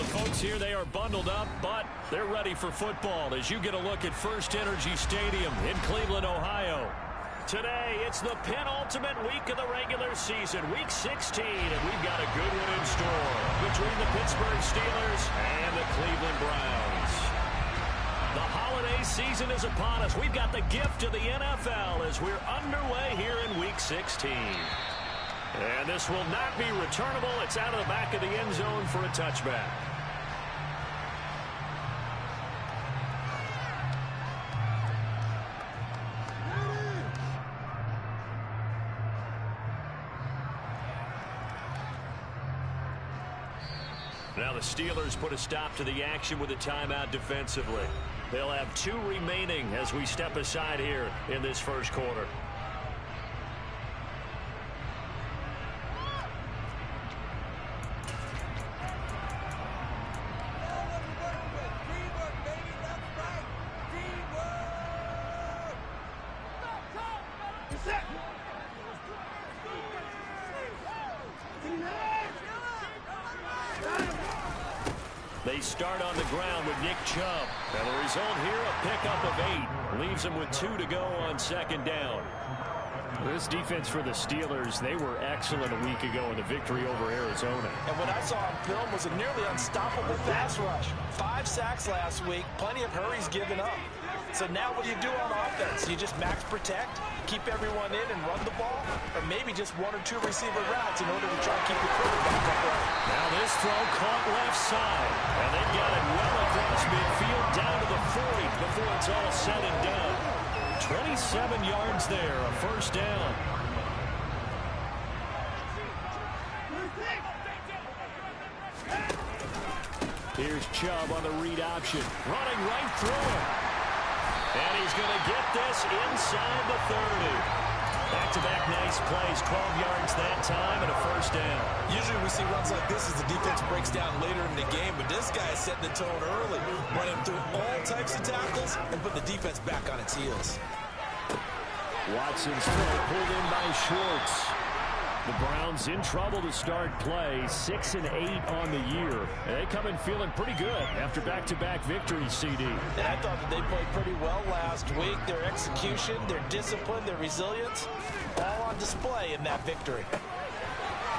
Folks, here they are bundled up, but they're ready for football as you get a look at First Energy Stadium in Cleveland, Ohio. Today, it's the penultimate week of the regular season, Week 16, and we've got a good one in store between the Pittsburgh Steelers and the Cleveland Browns. The holiday season is upon us. We've got the gift of the NFL as we're underway here in Week 16. And this will not be returnable. It's out of the back of the end zone for a touchback. Now the Steelers put a stop to the action with a timeout defensively. They'll have 2 remaining as we step aside here in this first quarter. They start on the ground with Nick Chubb. And the result here, a pickup of 8. Leaves them with 2 to go on second down. This defense for the Steelers, they were excellent a week ago in the victory over Arizona. And what I saw on film was a nearly unstoppable pass rush. 5 sacks last week, plenty of hurries given up. So now what do you do on offense? You just max protect, keep everyone in and run the ball, or maybe just 1 or 2 receiver routes in order to try to keep the quarterback upright. Now this throw caught left side, and they've got it well across midfield down to the 40 before it's all said and done. 27 yards there, a first down. Here's Chubb on the read option, running right through him. And he's going to get this inside the 30. Back-to-back nice plays, 12 yards that time and a first down. Usually we see runs like this as the defense breaks down later in the game, but this guy is setting the tone early, running through all types of tackles and putting the defense back on its heels. Watson's throw pulled in by Schwartz. The Browns in trouble to start play, 6 and 8 on the year. They come in feeling pretty good after back-to-back victories, CD. And I thought that they played pretty well last week. Their execution, their discipline, their resilience, all on display in that victory.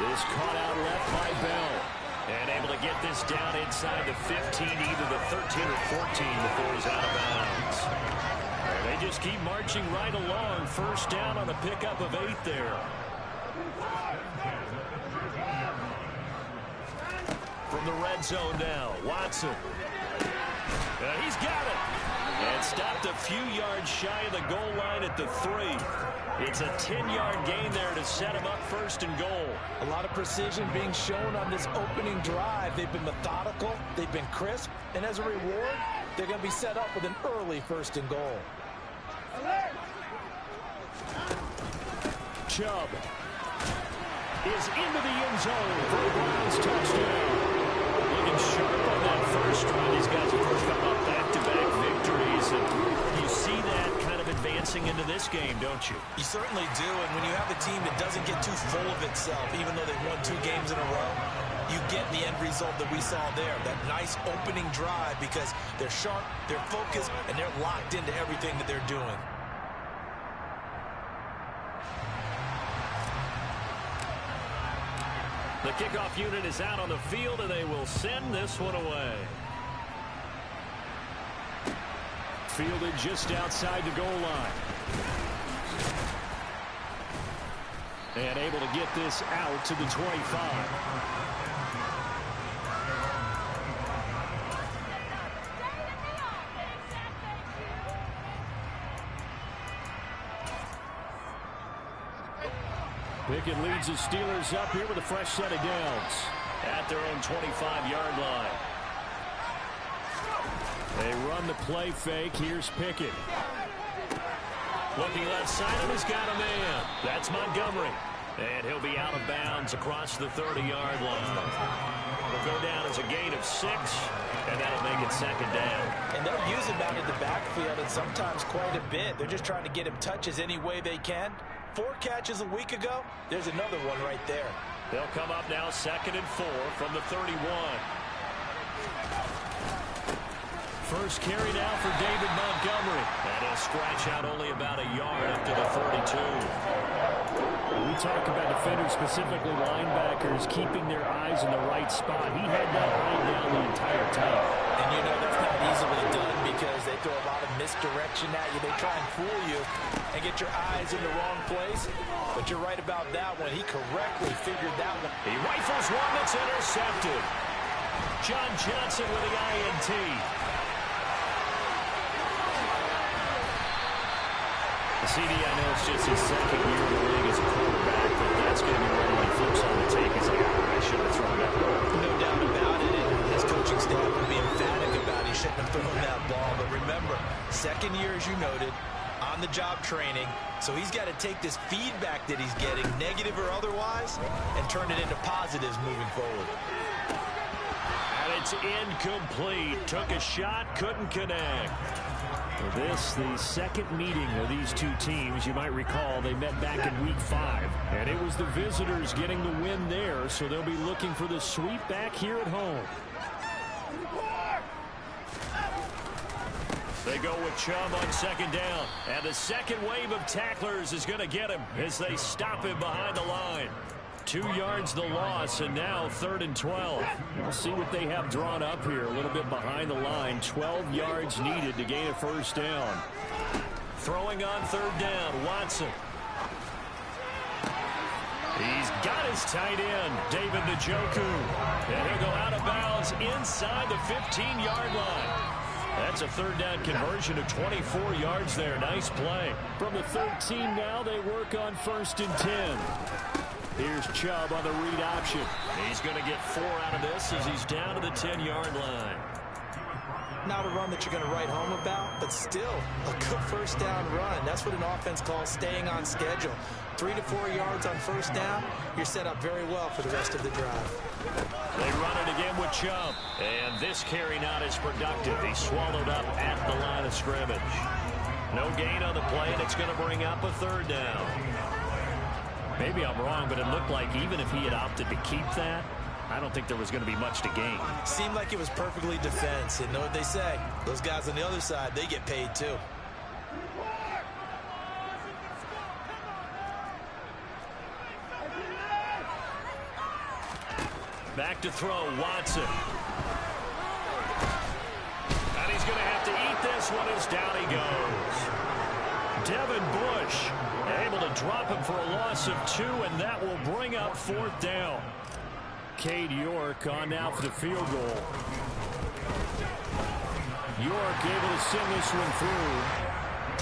This caught out left by Bell. And able to get this down inside the 15, either the 13 or 14 before he's out of bounds. And they just keep marching right along. First down on a pickup of 8 there. From the red zone now, Watson. He's got it. And stopped a few yards shy of the goal line at the 3. It's a 10-yard gain there to set him up first and goal. A lot of precision being shown on this opening drive. They've been methodical, they've been crisp, and as a reward, they're going to be set up with an early first and goal. Chubb is into the end zone for the Browns touchdown. Looking sharp on that first run. These guys, of course, come up back-to-back victories, and you see that kind of advancing into this game, don't you? You certainly do, and when you have a team that doesn't get too full of itself, even though they've won 2 games in a row, you get the end result that we saw there, that nice opening drive, because they're sharp, they're focused, and they're locked into everything that they're doing. The kickoff unit is out on the field, and they will send this one away. Fielded just outside the goal line. And able to get this out to the 25. Pickett leads the Steelers up here with a fresh set of downs at their own 25-yard line. They run the play fake. Here's Pickett. Looking left side, and he's got a man. That's Montgomery. And he'll be out of bounds across the 30-yard line. It'll go down as a gain of 6, and that'll make it second down. And they'll use him out in the backfield, and sometimes quite a bit. They're just trying to get him touches any way they can. 4 catches a week ago. There's another one right there. They'll come up now 2nd and 4 from the 31. First carry now for David Montgomery. And he'll scratch out only about a yard up to the 42. We talk about defenders, specifically linebackers, keeping their eyes in the right spot. He had that eye down the entire time. And you know that's not easily done because they throw a lot of misdirection at you. They try and fool you and get your eyes in the wrong place. But you're right about that one. He correctly figured that one. He rifles one that's intercepted. John Johnson with the INT. CD, I know it's just his second year in the league as a quarterback, but that's going to be one when he flips on the tape. He's like, I should have thrown that ball. No doubt about it, and his coaching staff will be emphatic about he shouldn't have thrown that ball. But remember, second year, as you noted, on-the-job training, so he's got to take this feedback that he's getting, negative or otherwise, and turn it into positives moving forward. And it's incomplete. Took a shot, couldn't connect. For this, the second meeting of these two teams, you might recall they met back in Week 5. And it was the visitors getting the win there, so they'll be looking for the sweep back here at home. They go with Chubb on second down. And the second wave of tacklers is going to get him as they stop him behind the line. 2 yards the loss, and now 3rd and 12. We'll see what they have drawn up here. A little bit behind the line. 12 yards needed to gain a first down. Throwing on 3rd down, Watson. He's got his tight end, David Njoku. And he'll go out of bounds inside the 15-yard line. That's a 3rd down conversion of 24 yards there. Nice play. From the 13 now, they work on 1st and 10. Here's Chubb on the read option. He's going to get 4 out of this as he's down to the 10-yard line. Not a run that you're going to write home about, but still a good first down run. That's what an offense calls staying on schedule. 3 to 4 yards on first down, you're set up very well for the rest of the drive. They run it again with Chubb. And this carry not as productive. He's swallowed up at the line of scrimmage. No gain on the play, and it's going to bring up a 3rd down. Maybe I'm wrong, but it looked like even if he had opted to keep that, I don't think there was going to be much to gain. Seemed like it was perfectly defense. And know what they say? Those guys on the other side, they get paid too. Back to throw, Watson. And he's going to have to eat this one as down he goes. Devin Bush able to drop him for a loss of 2, and that will bring up 4th down. Cade York on now for the field goal. York able to send this one through.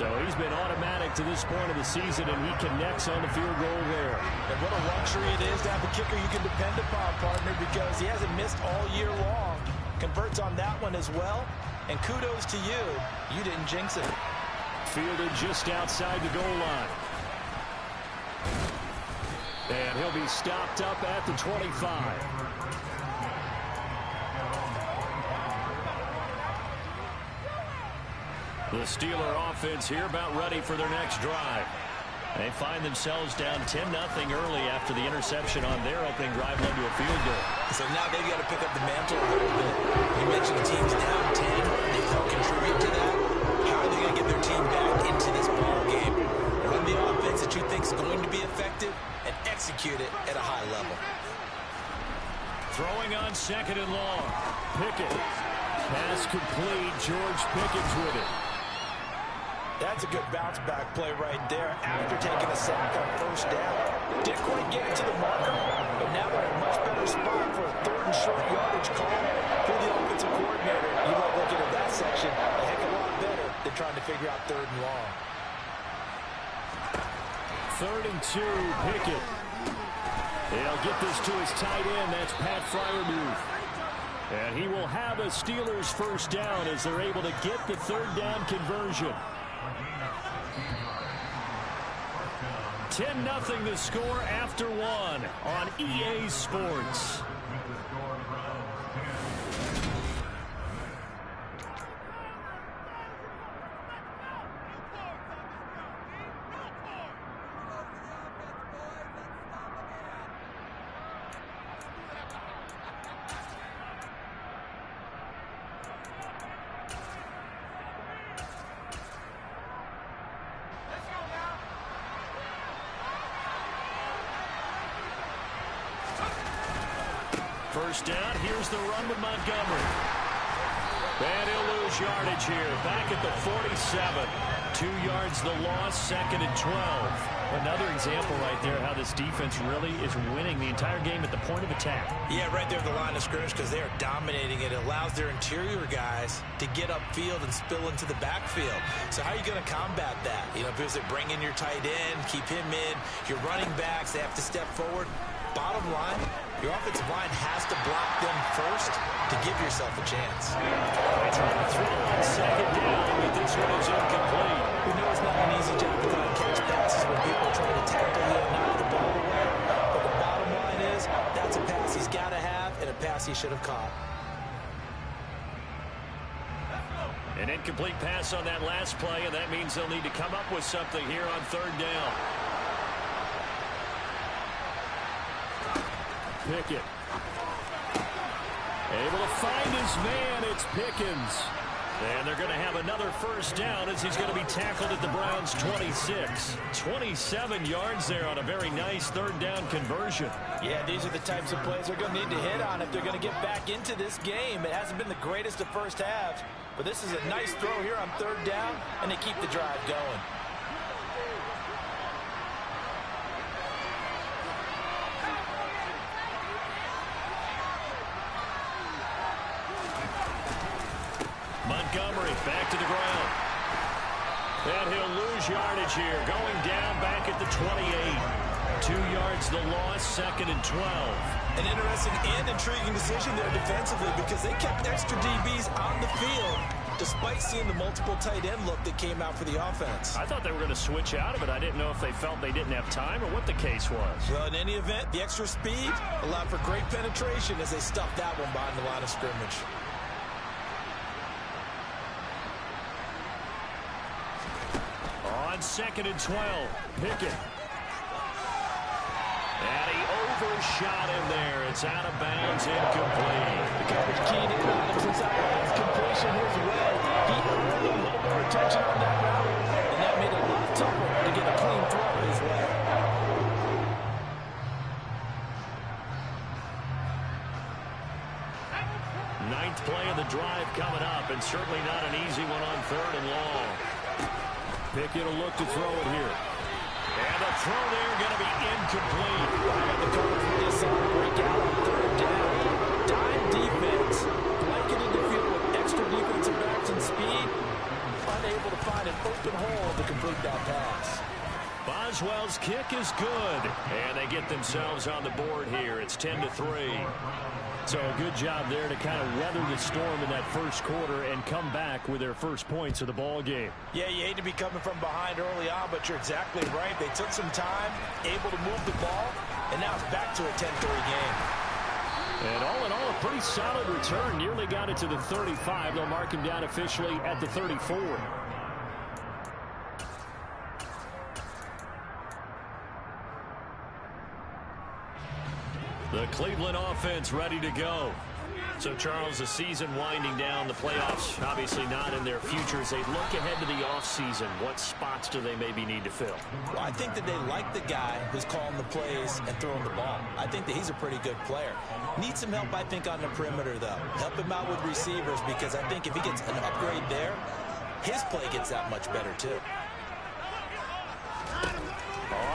So he's been automatic to this point of the season, and he connects on the field goal there. And what a luxury it is to have a kicker you can depend upon, partner, because he hasn't missed all year long. Converts on that one as well. And kudos to you. You didn't jinx it. Fielded just outside the goal line. And he'll be stopped up at the 25. The Steeler offense here about ready for their next drive. They find themselves down 10-0 early after the interception on their opening drive led to a field goal. So now they've got to pick up the mantle a little bit. You mentioned the team's down 10. They help contribute to that. How are they going to get their team back into this ball game? Run the offense that you think is going to be effective and execute it at a high level. Throwing on 2nd and long. Pickett. Pass complete. George Pickens with it. That's a good bounce back play right there after taking a sack on first down. Didn't quite get it to the marker, but now they're in a much better spot for a 3rd and short yardage call. For the offensive coordinator, you like looking at that section a heck of a lot better than trying to figure out 3rd and long. 3rd and 2, Pickett. They'll get this to his tight end. That's Pat Freiermuth. And he will have a Steelers first down as they're able to get the 3rd down conversion. 10-0 the score after 1 on EA Sports. first down. Here's the run with Montgomery. And he'll lose yardage here. Back at the 47. 2 yards the loss, 2nd and 12. Another example right there how this defense really is winning the entire game at the point of attack. Yeah, right there at the line of scrimmage because they are dominating it. It allows their interior guys to get upfield and spill into the backfield. So how are you going to combat that? You know, because they bring in your tight end, keep him in. Your running backs, they have to step forward. Bottom line, your offensive line has to block them first to give yourself a chance. They try to throw on 2nd down, but this one is incomplete. We know it's not an easy job to try and catch passes when people are trying to tackle you and knock the ball away. But the bottom line is, that's a pass he's got to have and a pass he should have caught. An incomplete pass on that last play, and that means they'll need to come up with something here on 3rd down. Pickett. Able to find his man. It's Pickens. And they're going to have another first down as he's going to be tackled at the Browns' 26. 27 yards there on a very nice 3rd down conversion. Yeah, these are the types of plays they're going to need to hit on if they're going to get back into this game. It hasn't been the greatest of first halves, but this is a nice throw here on 3rd down, and they keep the drive going. Montgomery back to the ground. And he'll lose yardage here. Going down back at the 28. 2 yards the loss, 2nd and 12. An interesting and intriguing decision there defensively because they kept extra DBs on the field despite seeing the multiple tight end look that came out for the offense. I thought they were going to switch out of it. I didn't know if they felt they didn't have time or what the case was. Well, in any event, the extra speed allowed for great penetration as they stuffed that one behind the line of scrimmage. On 2nd and 12, Pickett. And he overshot him there. It's out of bounds, incomplete. The coverage keyed in on him since that last completion his way. He earned a little more attention on that route, and that made it a lot tougher to get a clean throw his way. Ninth play of the drive coming up, and certainly not an easy one on 3rd and long. Pickett will look to throw it here. And the throw there going to be incomplete. And the coverage really saw him break out on 3rd down. Dime defense, blanketed the field with extra defensive backs and speed, unable to find an open hole to complete that pass. Boswell's kick is good, and they get themselves on the board here. It's 10-3. So a good job there to kind of weather the storm in that first quarter and come back with their first points of the ball game. Yeah, you hate to be coming from behind early on, but you're exactly right. They took some time, able to move the ball, and now it's back to a 10-3 game. And all in all, a pretty solid return. Nearly got it to the 35. They'll mark him down officially at the 34. The Cleveland offense ready to go. So, Charles, the season winding down, the playoffs obviously not in their future. As they look ahead to the offseason, what spots do they maybe need to fill? Well, I think that they like the guy who's calling the plays and throwing the ball. I think that he's a pretty good player. Needs some help, I think, on the perimeter, though. Help him out with receivers because I think if he gets an upgrade there, his play gets that much better, too.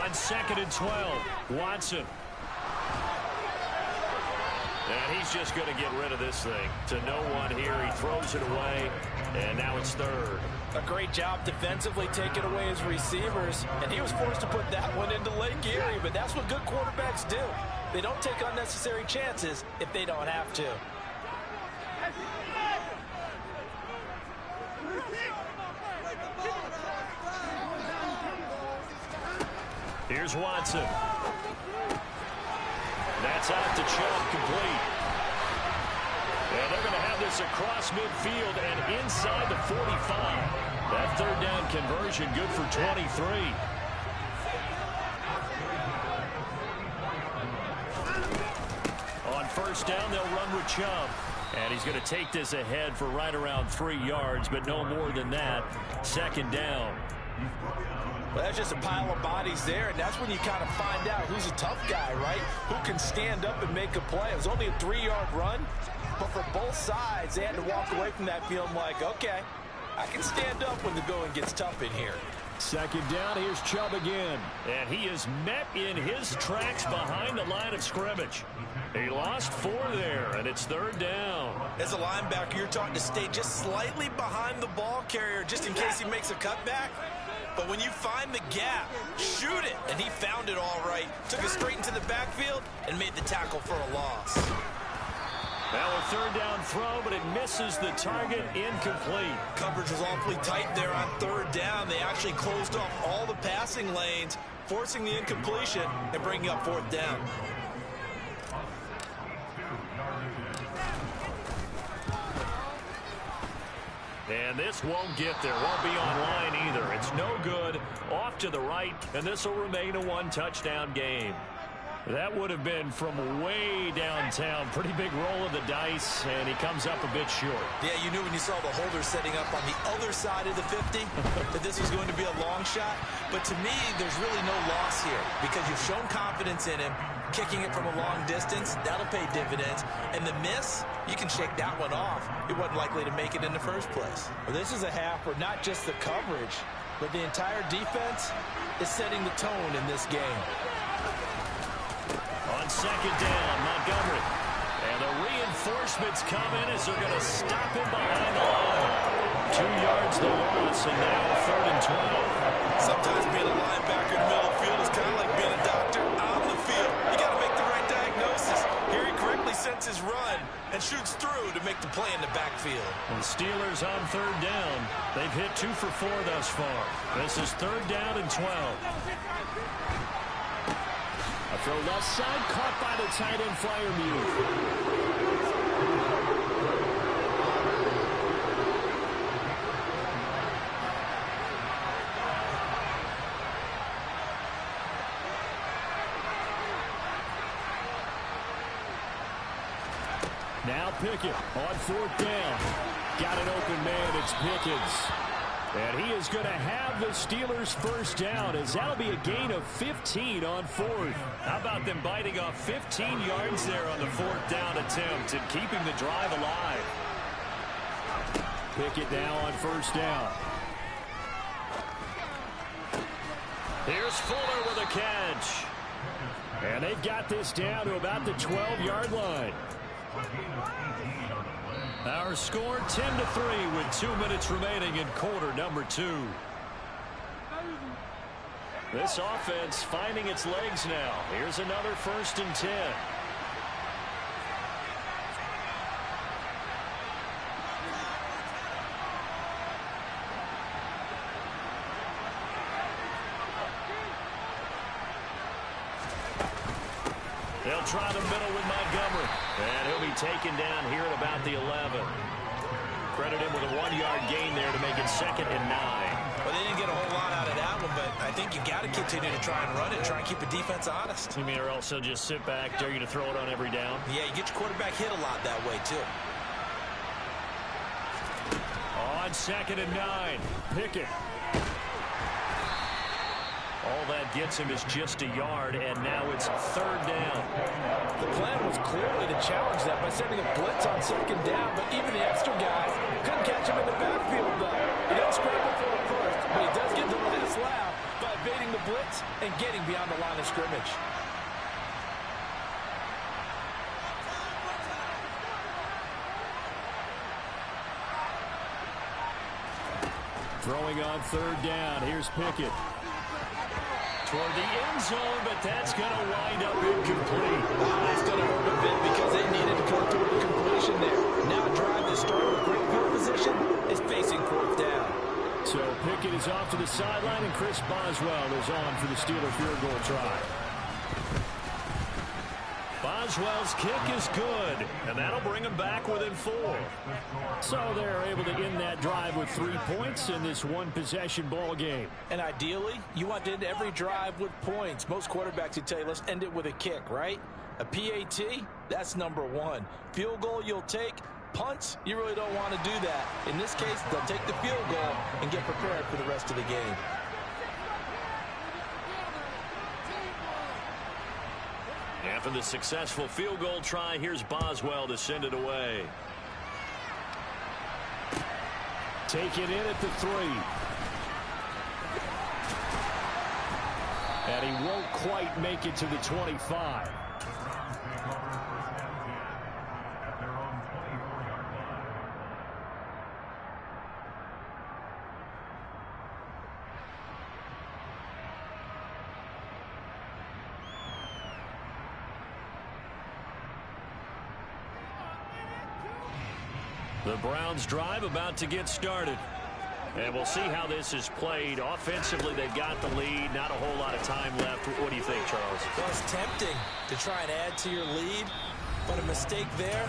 On 2nd and 12, Watson. And he's just going to get rid of this thing. To no one here. He throws it away, and now it's 3rd. A great job defensively taking away his receivers, and he was forced to put that one into Lake Erie, but that's what good quarterbacks do. They don't take unnecessary chances if they don't have to. Here's Watson. That's out to Chubb, complete. And they're going to have this across midfield and inside the 45. That 3rd down conversion good for 23. On 1st down, they'll run with Chubb. And he's going to take this ahead for right around 3 yards, but no more than that. 2nd down. Well, that's just a pile of bodies there, and that's when you kind of find out who's a tough guy, right? Who can stand up and make a play. It was only a 3-yard run, but for both sides, they had to walk away from that feeling like, okay, I can stand up when the going gets tough in here. Second down, here's Chubb again. And he is met in his tracks behind the line of scrimmage. He lost 4 there, and it's third down. As a linebacker, you're taught to stay just slightly behind the ball carrier just in case he makes a cutback. But when you find the gap, shoot it. And he found it all right. Took it straight into the backfield and made the tackle for a loss. Now a third down throw, but it misses the target, incomplete. Coverage was awfully tight there on third down. They actually closed off all the passing lanes, forcing the incompletion and bringing up fourth down. And this won't get there. Won't be online either. It's no good. Off to the right, and this will remain a 1-touchdown game. That would have been from way downtown. Pretty big roll of the dice, and he comes up a bit short. Yeah, you knew when you saw the holder setting up on the other side of the 50 that this was going to be a long shot. But to me, there's really no loss here because you've shown confidence in him. Kicking it from a long distance, that'll pay dividends. And the miss, you can shake that one off. He wasn't likely to make it in the first place. Well, this is a half where not just the coverage, but the entire defense is setting the tone in this game. On second down, Montgomery. And the reinforcements come in as they're going to stop him behind the line. 2 yards the loss, and now third and 12. Sometimes being a linebacker in the middle of the field is kind of like being a doctor on the field. You got to make the right diagnosis. Here he correctly sets his run and shoots through to make the play in the backfield. And the Steelers on third down. They've hit 2 for 4 thus far. This is third down and 12. A throw left side, caught by the tight end, Freiermuth. Now Pickett on fourth down. Got an open man, it's Pickens. And he is going to have the Steelers first down as that'll be a gain of 15 on fourth. How about them biting off 15 yards there on the fourth down attempt and keeping the drive alive? Pickett now on first down. Here's Fuller with a catch. And they've got this down to about the 12-yard line. Our score 10-3 with 2 minutes remaining in quarter number 2. This offense finding its legs now. Here's another first and 10. They'll try the middle with Montgomery. And he'll be taken down here at about the 11. Credit him with a 1-yard gain there to make it second and 9. Well, they didn't get a whole lot out of that one, but I think you got to continue to try and run it, try and keep the defense honest. You mean, or else he'll just sit back, dare you to throw it on every down? Yeah, you get your quarterback hit a lot that way, too. On second and 9, Pickett. All that gets him is just a yard, and now it's third down. The plan was clearly to challenge that by sending a blitz on second down, but even the extra guys couldn't catch him in the backfield, though. He doesn't scramble for it first, but he does get the last laugh by evading the blitz and getting beyond the line of scrimmage. Throwing on third down. Here's Pickett. Toward the end zone, but that's going to wind up incomplete. That's going to hurt a bit because they needed to come through the completion there. Now a drive that started with great field position is facing fourth down. So Pickett is off to the sideline, and Chris Boswell is on for the Steeler field goal try. Boswell's kick is good, and that'll bring him back within 4. So they're able to end that drive with 3 points in this one-possession ball game. And ideally, you want to end every drive with points. Most quarterbacks would tell you, let's end it with a kick, right? A PAT, that's number 1. Field goal you'll take. Punts, you really don't want to do that. In this case, they'll take the field goal and get prepared for the rest of the game. After the successful field goal try, here's Boswell to send it away. Take it in at the 3. And he won't quite make it to the 25. The Browns drive about to get started. And we'll see how this is played. Offensively, they've got the lead. Not a whole lot of time left. What do you think, Charles? Well, it's tempting to try and add to your lead, but a mistake there,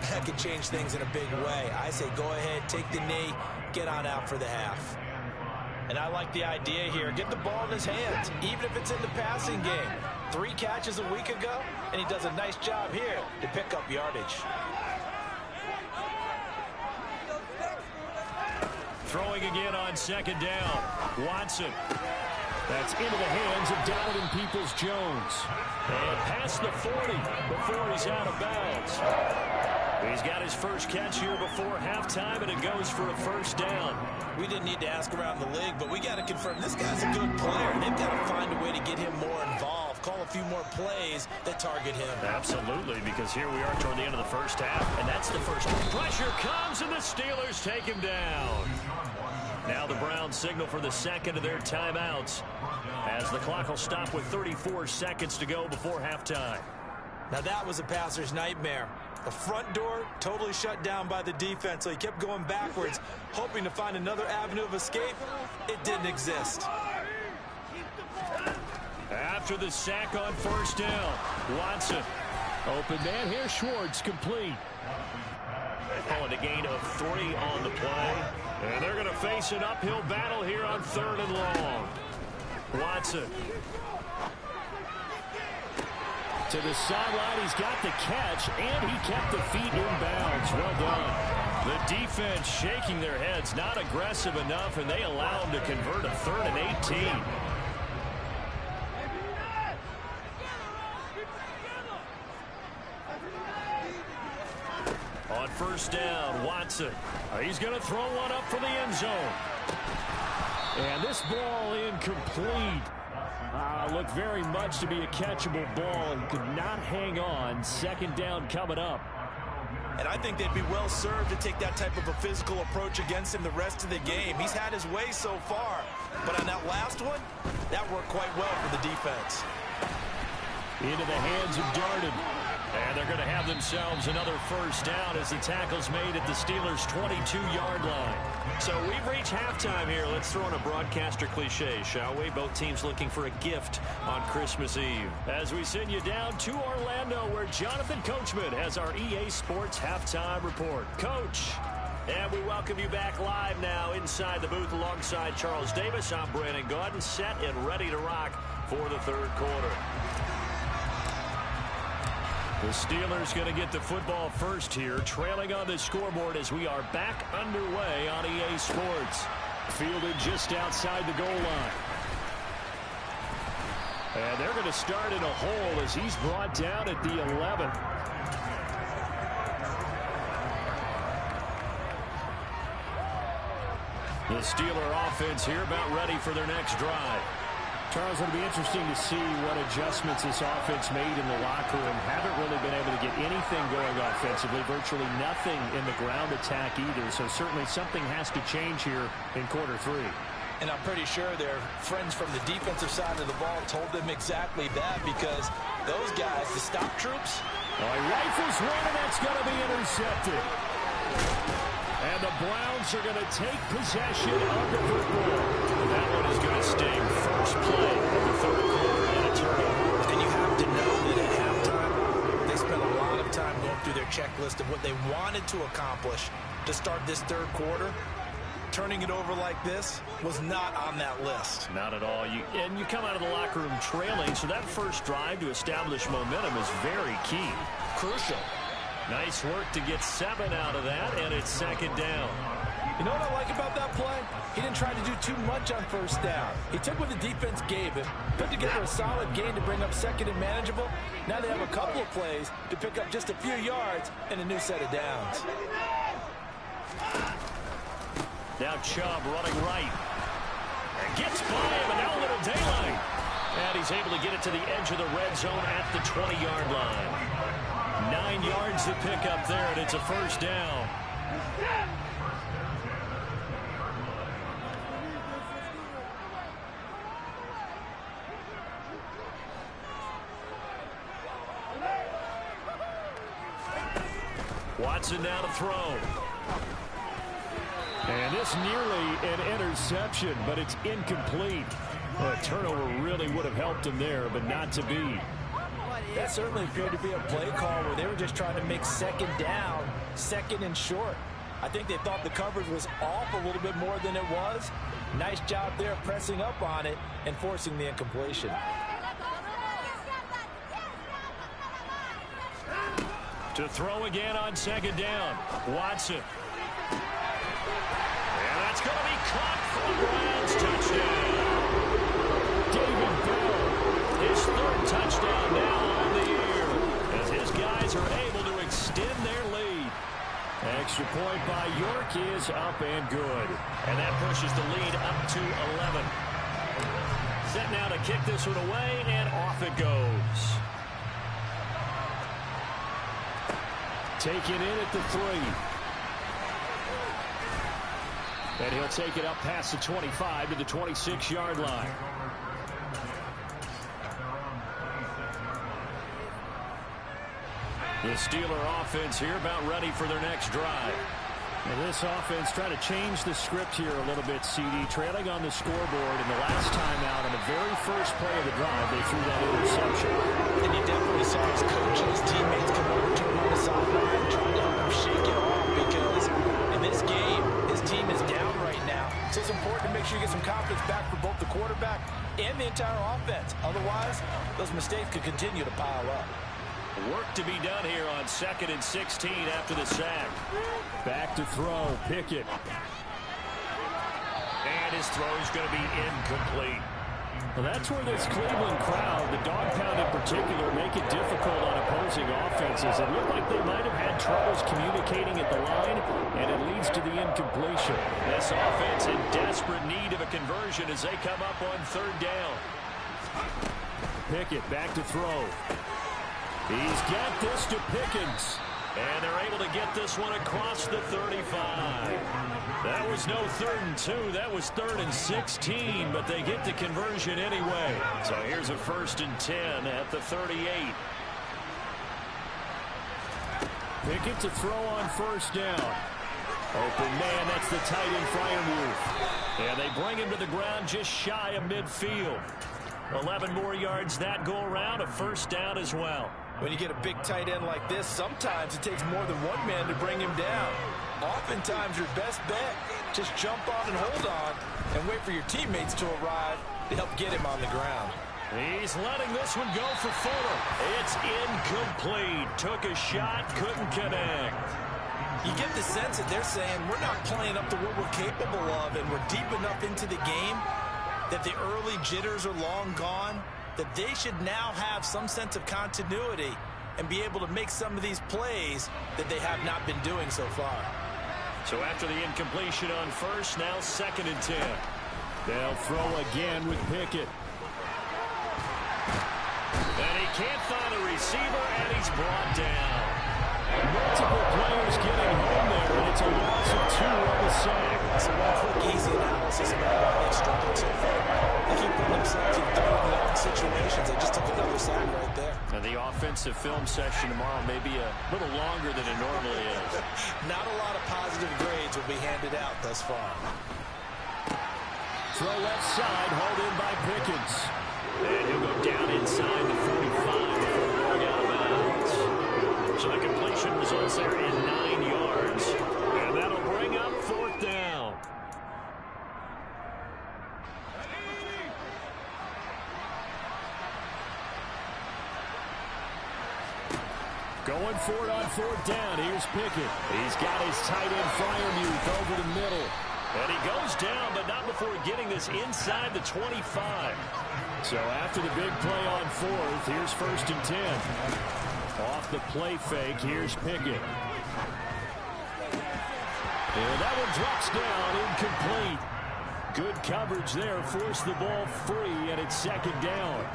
that could change things in a big way. I say go ahead, take the knee, get on out for the half. And I like the idea here. Get the ball in his hands, even if it's in the passing game. 3 catches a week ago, and he does a nice job here to pick up yardage. Throwing again on second down. Watson. That's into the hands of Donovan Peoples-Jones. And past the 40 before he's out of bounds. He's got his first catch here before halftime, and it goes for a first down. We didn't need to ask around the league, but we got to confirm this guy's a good player. They've got to find a way to get him more involved, call a few more plays that target him. Absolutely, because here we are toward the end of the first half, and that's the first. Pressure comes, and the Steelers take him down. Now the Browns signal for the second of their timeouts as the clock will stop with 34 seconds to go before halftime. Now that was a passer's nightmare. The front door totally shut down by the defense, so he kept going backwards, hoping to find another avenue of escape. It didn't exist. After the sack on first down, Watson. Open man here, Schwartz, complete. Calling a gain of 3 on the play. And they're going to face an uphill battle here on 3rd and long. Watson. To the sideline, he's got the catch, and he kept the feet in bounds. Well done. The defense shaking their heads, not aggressive enough, and they allow him to convert a 3rd and 18. On first down, Watson. He's going to throw one up for the end zone. And this ball incomplete. Looked very much to be a catchable ball and could not hang on. Second down coming up. And I think they'd be well served to take that type of a physical approach against him the rest of the game. He's had his way so far. But on that last one, that worked quite well for the defense. Into the hands of Darden. And they're going to have themselves another first down as the tackle's made at the Steelers' 22-yard line. So we've reached halftime here. Let's throw in a broadcaster cliche, shall we? Both teams looking for a gift on Christmas Eve. As we send you down to Orlando, where Jonathan Coachman has our EA Sports halftime report. Coach, and we welcome you back live now inside the booth alongside Charles Davis. I'm Brandon Gaudin, set and ready to rock for the third quarter. The Steelers going to get the football first here, trailing on the scoreboard as we are back underway on EA Sports. Fielded just outside the goal line. And they're going to start in a hole as he's brought down at the 11. The Steeler offense here about ready for their next drive. Charles, it'll be interesting to see what adjustments this offense made in the locker room. Haven't really been able to get anything going offensively, virtually nothing in the ground attack either. So certainly something has to change here in quarter 3. And I'm pretty sure their friends from the defensive side of the ball told them exactly that, because those guys, the stop troops. He rifles one, and that's going to be intercepted. And the Browns are going to take possession of the football. That one is going to sting. First play of the third quarter and a turnover. And you have to know that at halftime, they spent a lot of time going through their checklist of what they wanted to accomplish to start this third quarter. Turning it over like this was not on that list. Not at all. And you come out of the locker room trailing, so that first drive to establish momentum is very key. Crucial. Nice work to get 7 out of that, and it's second down. You know what I like about that play? He didn't try to do too much on first down. He took what the defense gave him, put together a solid gain to bring up second and manageable. Now they have a couple of plays to pick up just a few yards and a new set of downs. Now Chubb running right. And gets by him, and now a little daylight. And he's able to get it to the edge of the red zone at the 20-yard line. 9 yards to pick up there, and it's a first down. Watson now to throw. And this nearly an interception, but it's incomplete. A turnover really would have helped him there, but not to be. That certainly appeared to be a play call where they were just trying to make second down, second and short. I think they thought the coverage was off a little bit more than it was. Nice job there pressing up on it and forcing the incompletion. To throw again on second down. Watson. And that's going to be caught for the Browns. Touchdown. David Bell. His third touchdown now on the year, as his guys are able to extend their lead. Extra point by York is up and good. And that pushes the lead up to 11. Set now to kick this one away, and off it goes. Taken in at the 3. And he'll take it up past the 25 to the 26-yard line. The Steeler offense here about ready for their next drive. And this offense trying to change the script here a little bit, CD. Trailing on the scoreboard, and the last time out on the very first play of the drive, they threw that interception. And you definitely saw his coach and his teammates come over to him on the sideline trying to help him shake it off, because in this game, his team is down right now. So it's important to make sure you get some confidence back for both the quarterback and the entire offense. Otherwise, those mistakes could continue to pile up. Work to be done here on 2nd and 16 after the sack. Back to throw, Pickett. And his throw is going to be incomplete. Well, that's where this Cleveland crowd, the dog pound in particular, make it difficult on opposing offenses. It looked like they might have had troubles communicating at the line, and it leads to the incompletion. This offense in desperate need of a conversion as they come up on 3rd down. Pickett back to throw. He's got this to Pickens. And they're able to get this one across the 35. That was no 3rd and 2. That was 3rd and 16, but they get the conversion anyway. So here's a 1st and 10 at the 38. Pickett to throw on 1st down. Open man, that's the tight end Freiermuth. And they bring him to the ground just shy of midfield. 11 more yards that go around, a 1st down as well. When you get a big tight end like this, sometimes it takes more than one man to bring him down. Oftentimes, your best bet, just jump on and hold on and wait for your teammates to arrive to help get him on the ground. He's letting this one go for Fuller. It's incomplete. Took a shot, couldn't connect. You get the sense that they're saying we're not playing up to what we're capable of, and we're deep enough into the game that the early jitters are long gone, that they should now have some sense of continuity and be able to make some of these plays that they have not been doing so far. So after the incompletion on 1st, now 2nd and 10. They'll throw again with Pickett. And he can't find a receiver, and he's brought down. Multiple players getting home there, and it's a loss of 2 on the sack. So one quick, easy analysis about why they've struggled so far. They keep putting themselves in 3rd and long situations. They just took another sack right there. And the offensive film session tomorrow may be a little longer than it normally is. Not a lot of positive grades will be handed out thus far. Throw left side, hauled in by Pickens. And he'll go down inside the 45 before going out of bounds. So the completion results there in 9 yards. And that'll bring up 4th down. Going for it on 4th down. Here's Pickett. He's got his tight end Freiermuth over the middle. And he goes down, but not before getting this inside the 25. So after the big play on fourth, here's 1st and 10. Off the play fake, here's Pickett. And that one drops down, incomplete. Good coverage there, forced the ball free, and it's 2nd down.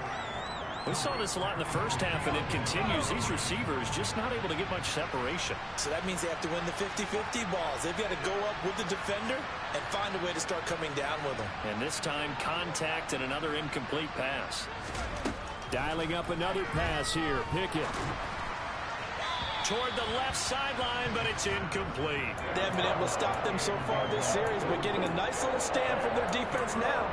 We saw this a lot in the first half, and it continues. These receivers just not able to get much separation. So that means they have to win the 50-50 balls. They've got to go up with the defender and find a way to start coming down with them. And this time, contact and another incomplete pass. Dialing up another pass here, Pickett. Toward the left sideline, but it's incomplete. They haven't been able to stop them so far this series, but getting a nice little stand from their defense now.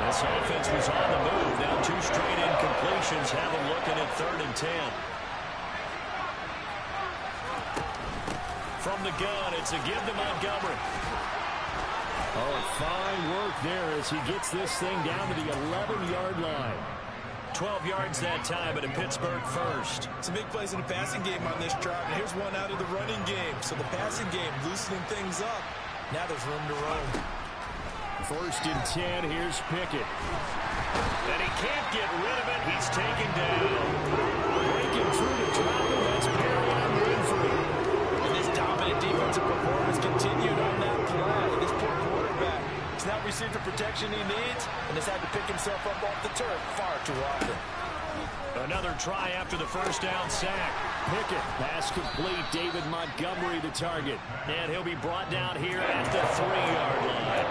This offense was on the move. Now 2 straight incompletions have them looking at 3rd and 10. From the gun, it's a give to Montgomery. Oh, fine work there as he gets this thing down to the 11-yard line. 12 yards that time, and a Pittsburgh first. Some big plays in the passing game on this drive, and here's one out of the running game. So the passing game loosening things up. Now there's room to roam. 1st and 10, here's Pickett. And he can't get rid of it. He's taken down. Breaking through to drop it. That's Perry on Winfrey. And this dominant defensive performance continued on that play. This poor quarterback has not received the protection he needs and has had to pick himself up off the turf far too often. Another try after the first down sack. Pickett, pass complete. David Montgomery the target. And he'll be brought down here at the 3-yard line.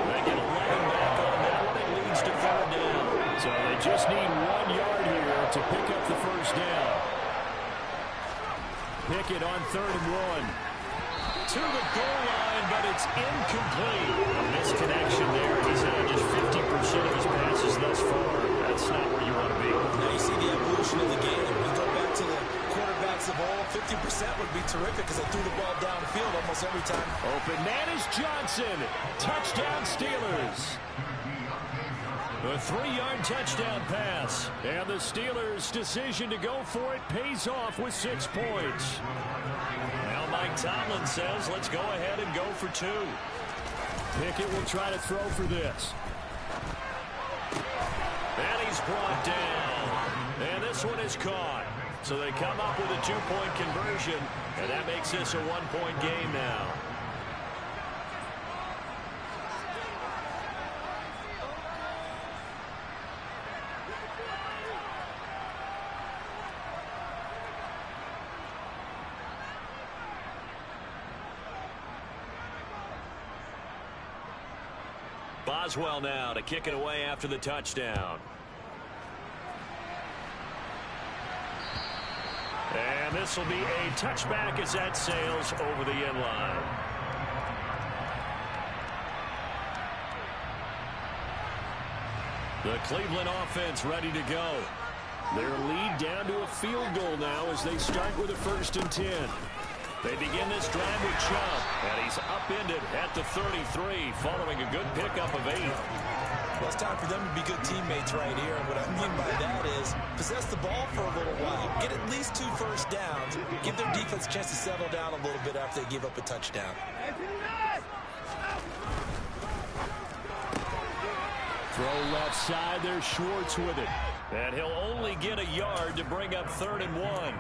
They get 11 back on that one. It leads to 3rd down. So they just need 1 yard here to pick up the first down. Pickett on 3rd and 1. To the goal line, but it's incomplete. A misconnection there. He's had just 50% of his passes thus far. That's not where you want to be. Now you see the evolution of the game. We go back to the quarterbacks of old. 50% would be terrific because they threw the ball downfield almost every time. Open man is Johnson. Touchdown Steelers. A 3-yard touchdown pass. And the Steelers' decision to go for it pays off with 6 points. Now Mike Tomlin says, let's go ahead and go for 2. Pickett will try to throw for this. And he's brought down. And this one is caught. So they come up with a 2-point conversion, and that makes this a 1-point game now. Boswell now to kick it away after the touchdown. And this will be a touchback as that sails over the end line. The Cleveland offense ready to go. Their lead down to a field goal now as they start with a 1st and 10. They begin this drive with Chubb, and he's upended at the 33 following a good pickup of 8. Well, it's time for them to be good teammates right here. And what I mean by that is possess the ball for a little while. Get at least 2 first downs. Give their defense a chance to settle down a little bit after they give up a touchdown. Throw left side. There's Schwartz with it. And he'll only get a yard to bring up 3rd and 1.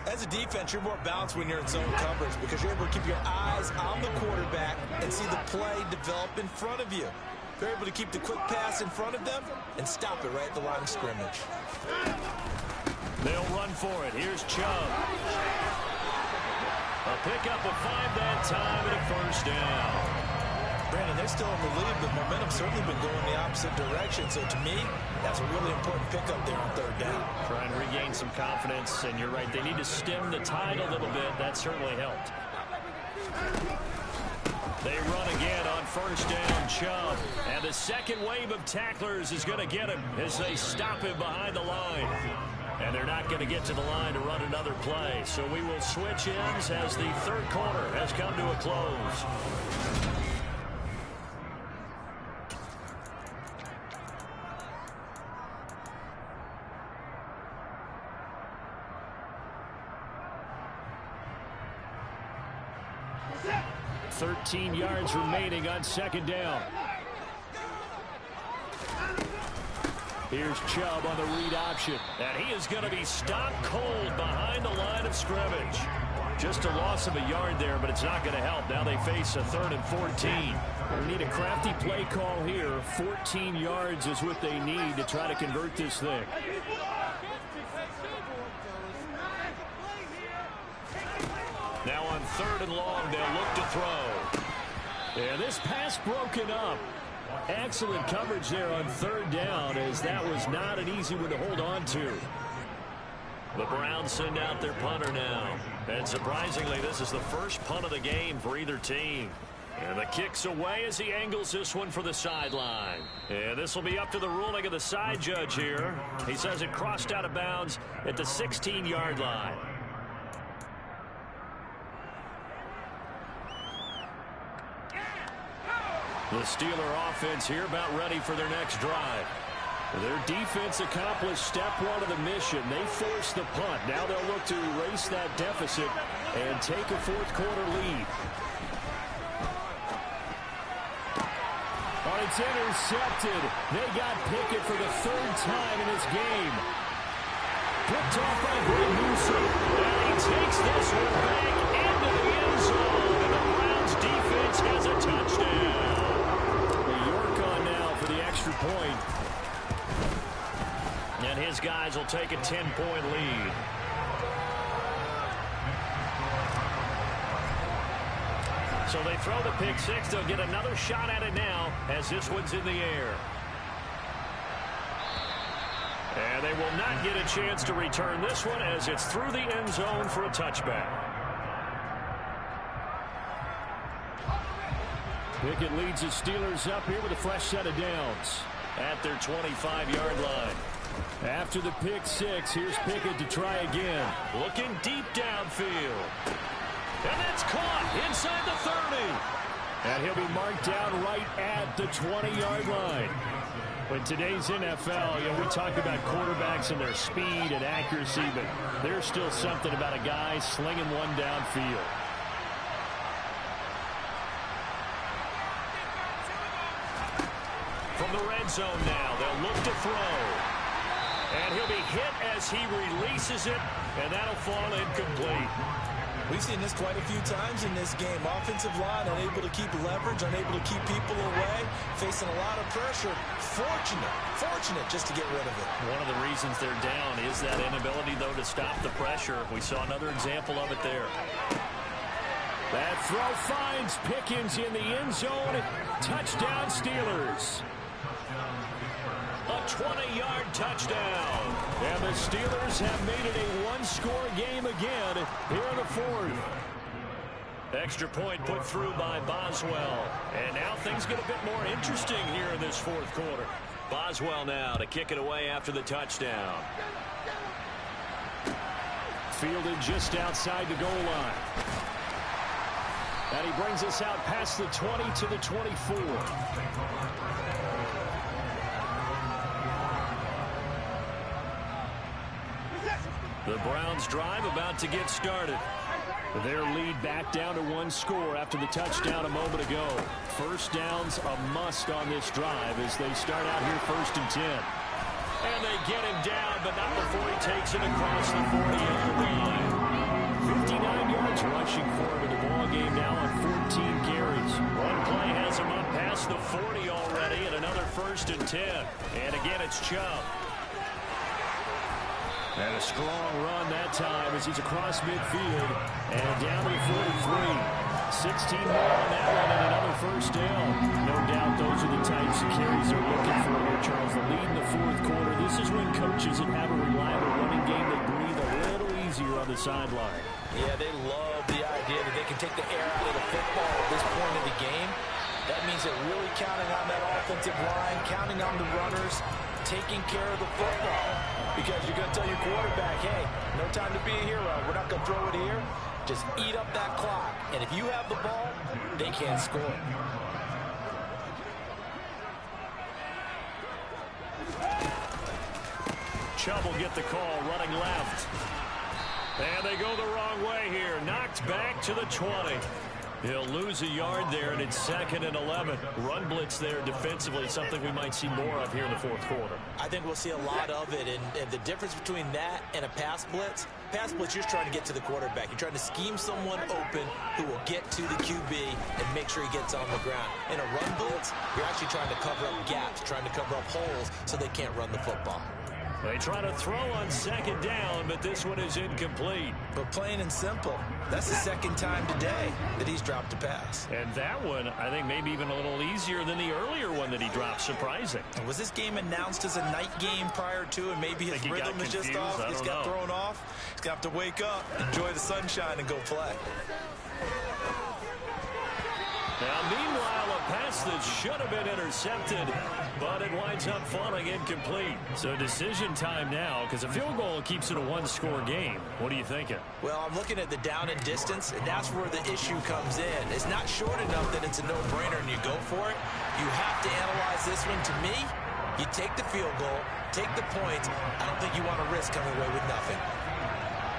As a defense, you're more balanced when you're in zone coverage because you're able to keep your eyes on the quarterback and see the play develop in front of you. They're able to keep the quick pass in front of them and stop it right at the line of scrimmage. They'll run for it. Here's Chubb. A pickup of 5 that time and a 1st down. Brandon, they're still in the lead, but momentum's certainly been going the opposite direction. So to me, that's a really important pickup there on 3rd down. Try and regain some confidence, and you're right. They need to stem the tide a little bit. That certainly helped. They run again on 1st down, Chubb. And the second wave of tacklers is going to get him as they stop him behind the line. And they're not going to get to the line to run another play. So we will switch ends as the 3rd quarter has come to a close. 13 yards remaining on second down. Here's Chubb on the read option. And he is going to be stopped cold behind the line of scrimmage. Just a loss of a yard there, but it's not going to help. Now they face a 3rd and 14. They need a crafty play call here. 14 yards is what they need to try to convert this thing. Now on 3rd and long, they'll look to throw. And this pass broken up. Excellent coverage there on 3rd down, as that was not an easy one to hold on to. The Browns send out their punter now. And surprisingly, this is the first punt of the game for either team. And the kick's away as he angles this one for the sideline. And this will be up to the ruling of the side judge here. He says it crossed out of bounds at the 16-yard line. The Steeler offense here about ready for their next drive. Their defense accomplished step one of the mission. They forced the punt. Now they'll look to erase that deficit and take a fourth-quarter lead. Oh, it's intercepted. They got Pickett for the 3rd time in this game. Picked off by Greg Newsome. And he takes this one back into the end zone. And the Browns defense has a touchdown. York on now for the extra point. And his guys will take a 10-point lead. So they throw the pick six. They'll get another shot at it now as this one's in the air. And they will not get a chance to return this one as it's through the end zone for a touchback. Pickett leads the Steelers up here with a fresh set of downs at their 25-yard line. After the pick six, here's Pickett to try again. Looking deep downfield. And that's caught inside the 30. And he'll be marked down right at the 20-yard line. In today's NFL, we talk about quarterbacks and their speed and accuracy, but there's still something about a guy slinging one downfield. From the red zone now, they'll look to throw. And he'll be hit as he releases it, and that'll fall incomplete. We've seen this quite a few times in this game. Offensive line unable to keep leverage, unable to keep people away, facing a lot of pressure. Fortunate just to get rid of it. One of the reasons they're down is that inability, though, to stop the pressure. We saw another example of it there. That throw finds Pickens in the end zone. Touchdown, Steelers. A 20-yard touchdown. And the Steelers have made it a one-score game again here in the fourth. Extra point put through by Boswell. And now things get a bit more interesting here in this fourth quarter. Boswell now to kick it away after the touchdown. Fielded just outside the goal line. And he brings us out past the 20 to the 24. The Browns drive about to get started. Their lead back down to one score after the touchdown a moment ago. First down's a must on this drive as they start out here 1st and 10. And they get him down, but not before he takes it across the 40-yard line. 59 yards rushing for him in the ball game now on 14 carries. One play has him up past the 40 already, and another 1st and 10. And again, it's Chubb. And a strong run that time as he's across midfield and down to the 43. 16 more on that one and another first down. No doubt those are the types of carries they're looking for here, Charles. The lead in the fourth quarter. This is when coaches that have a reliable running game, they breathe a little easier on the sideline. Yeah, they love the idea that they can take the air out of the football at this point in the game. That means they're really counting on that offensive line, counting on the runners, taking care of the football. Because you're going to tell your quarterback, hey, no time to be a hero. We're not going to throw it here. Just eat up that clock. And if you have the ball, they can't score. Chubb will get the call running left. And they go the wrong way here. Knocked back to the 20. He'll lose a yard there, and it's 2nd and 11. Run blitz there defensively, something we might see more of here in the fourth quarter. I think we'll see a lot of it, and the difference between that and a pass blitz, you're just trying to get to the quarterback. You're trying to scheme someone open who will get to the QB and make sure he gets on the ground. In a run blitz, you're actually trying to cover up gaps, trying to cover up holes so they can't run the football. They try to throw on 2nd down, but this one is incomplete. But plain and simple, that's the 2nd time today that he's dropped a pass. And that one, I think, maybe even a little easier than the earlier one that he dropped. Surprising. And was this game announced as a night game prior to, and maybe his rhythm is just off? He's got thrown off. He's going to have to wake up, enjoy the sunshine, and go play. Now, meanwhile, a pass that should have been intercepted, but it winds up falling incomplete. So decision time now, because a field goal keeps it a one-score game. What are you thinking? Well, I'm looking at the down and distance, and that's where the issue comes in. It's not short enough that it's a no-brainer and you go for it. You have to analyze this one. To me, you take the field goal, take the points. I don't think you want to risk coming away with nothing.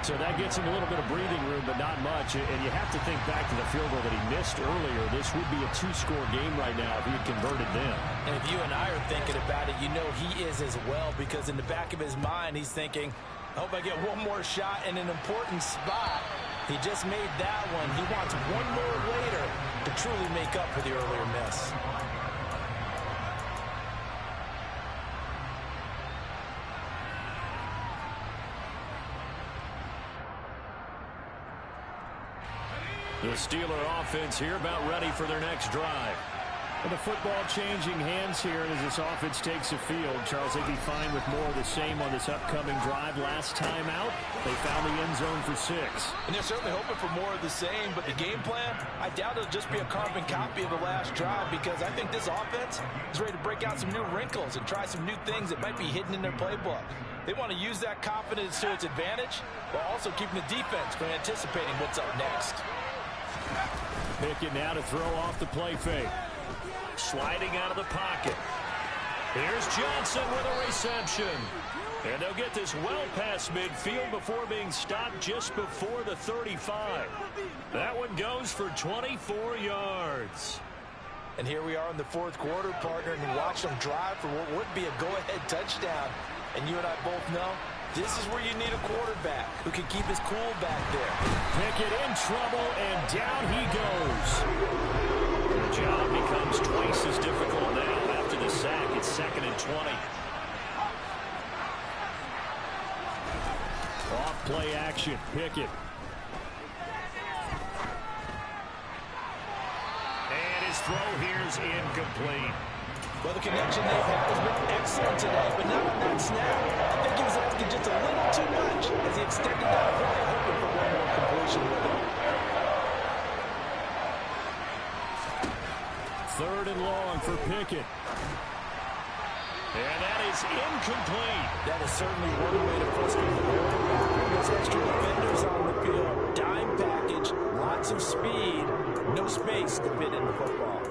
So that gets him a little bit of breathing room, but not much. And you have to think back to the field goal that he missed earlier. This would be a 2-score game right now if he had converted them. And if you and I are thinking about it, you know he is as well, because in the back of his mind, he's thinking, I hope I get one more shot in an important spot. He just made that one. He wants one more later to truly make up for the earlier miss. The Steeler offense here about ready for their next drive. And the football changing hands here as this offense takes the field. Charles, they'd be fine with more of the same on this upcoming drive. Last time out, they found the end zone for 6. And they're certainly hoping for more of the same, but the game plan, I doubt it'll just be a carbon copy of the last drive, because I think this offense is ready to break out some new wrinkles and try some new things that might be hidden in their playbook. They want to use that confidence to its advantage while also keeping the defense from anticipating what's up next. Pickett now to throw off the play fake. Sliding out of the pocket. Here's Johnson with a reception. And they'll get this well past midfield before being stopped just before the 35. That one goes for 24 yards. And here we are in the fourth quarter, partner, and watch them drive for what would be a go-ahead touchdown. And you and I both know this is where you need a quarterback who can keep his cool back there. Pickett in trouble, and down he goes. The job becomes twice as difficult now after the sack. It's 2nd and 20. Off play action, Pickett. And his throw here's incomplete. Well, the connection they've had has been excellent today, but not on that snap. I think he was asking just a little too much as he extended that play, hoping for one more completion with it. 3rd and long for Pickett. And that is incomplete. That is certainly one way to frustrate the quarterback. There's extra defenders on the field. Dime package, lots of speed, no space to fit in the football.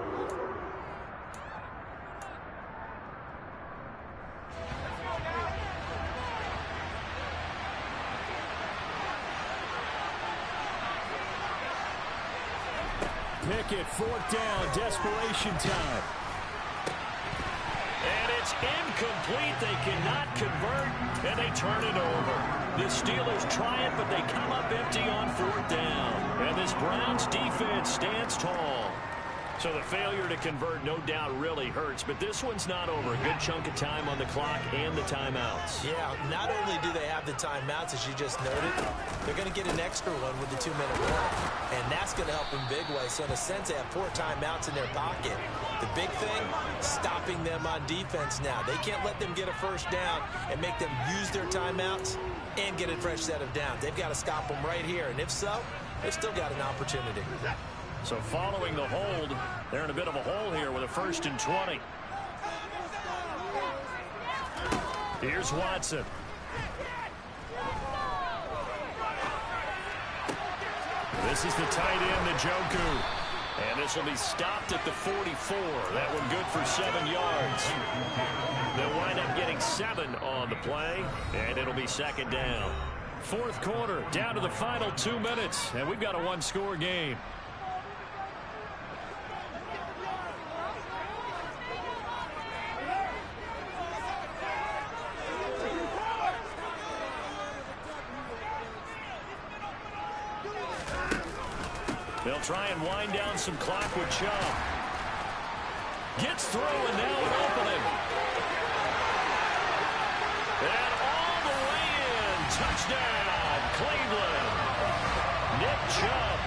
Pickett, 4th down, desperation time. And it's incomplete. They cannot convert, and they turn it over. The Steelers try it, but they come up empty on 4th down. And this Browns defense stands tall. So the failure to convert, no doubt, really hurts. But this one's not over. A good chunk of time on the clock and the timeouts. Yeah, not only do they have the timeouts, as you just noted, they're going to get an extra one with the 2-minute warning. And that's going to help in big way. So in a sense, they have 4 timeouts in their pocket. The big thing, stopping them on defense now. They can't let them get a first down and make them use their timeouts and get a fresh set of downs. They've got to stop them right here. And if so, they've still got an opportunity. So following the hold, they're in a bit of a hole here with a 1st and 20. Here's Watson. This is the tight end, Njoku. And this will be stopped at the 44. That one good for 7 yards. They'll wind up getting 7 on the play, and it'll be 2nd down. 4th quarter, down to the final 2 minutes, and we've got a 1-score game. They'll try and wind down some clock with Chubb. Gets through, and now an opening. And all the way in. Touchdown, Cleveland. Nick Chubb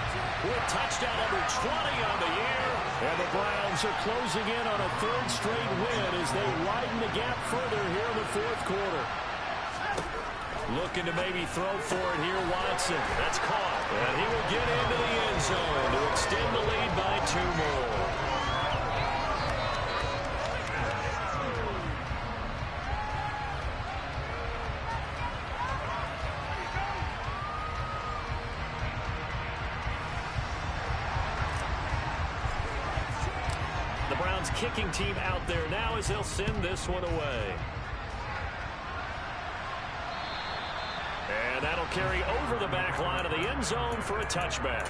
with touchdown number 20 on the year. And the Browns are closing in on a third straight win as they widen the gap further here in the fourth quarter. Looking to maybe throw for it here, Watson. That's caught. And he will get into the end zone to extend the lead by 2 more. The Browns kicking team out there now as they'll send this one away. And that'll carry over the back line of the end zone for a touchback.